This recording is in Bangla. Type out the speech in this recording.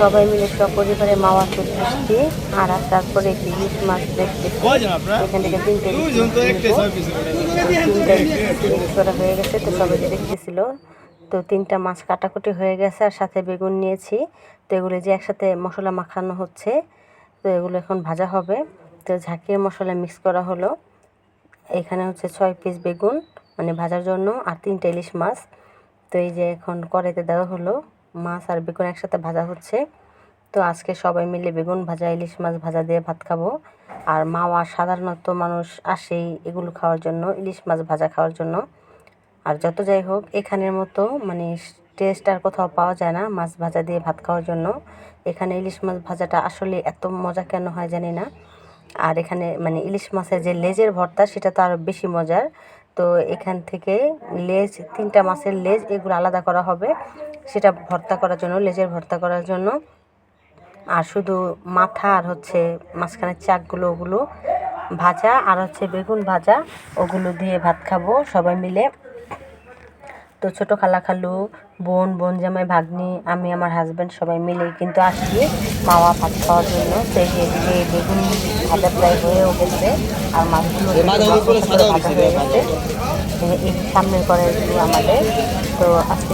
সবাই মিলে সপরিবারে মাওয়া চলে আসছি। আর তারপরে একটি ইলিশ মাছ দেখতেছি। এখান থেকে তিনটে ইলিশ করা হয়ে গেছে, তো সবাই দেখতেছিল। তো 3টা মাছ কাটাকুটি হয়ে গেছে, আর সাথে বেগুন নিয়েছি। তো এগুলো যে একসাথে মশলা মাখানো হচ্ছে, তো এগুলো এখন ভাজা হবে। তো ঝাঁকিয়ে মশলা মিক্স করা হলো। এখানে হচ্ছে 6 পিস বেগুন মানে ভাজার জন্য, আর 3টা ইলিশ মাছ। তো এই যে এখন কড়াইতে দেওয়া হলো, মাছ আর বেগুন একসাথে ভাজা হচ্ছে। তো আজকে সবাই মিলে বেগুন ভাজা ইলিশ মাছ ভাজা দিয়ে ভাত খাবো। আর মাওয়া সাধারণত মানুষ আসেই এগুলো খাওয়ার জন্য, ইলিশ মাছ ভাজা খাওয়ার জন্য। আর যত যাই হোক, এখানের মতো মানে টেস্ট আর কোথাও পাওয়া যায় না মাছ ভাজা দিয়ে ভাত খাওয়ার জন্য। এখানে ইলিশ মাছ ভাজাটা আসলে এত মজা কেন হয় জানি না। আর এখানে মানে ইলিশ মাছের যে লেজের ভর্তা, সেটা তো আরও বেশি মজার। তো এখান থেকে লেজ, 3টা মাছের লেজ এগুলো আলাদা করা হবে, সেটা ভর্তা করার জন্য, লেজের ভর্তা করার জন্য। আর শুধু মাথা আর হচ্ছে মাঝখানের চাকগুলো, ওগুলো ভাজা, আর হচ্ছে বেগুন ভাজা, ওগুলো দিয়ে ভাত খাবো সবাই মিলে। তো ছোটো খালা খালু, বোন জামাই ভাগ্নি, আমি আমার হাজব্যান্ড সবাই মিলেই কিন্তু আসছি মাওয়া ভাত খাওয়ার জন্য। তো এদিকে বেগুন ভাজা প্রায় হয়েও গেছে, আর মাছগুলো ভাজা হয়ে গেছে। এই সামনের কড়াইগুলো আমাদের। তো আজকে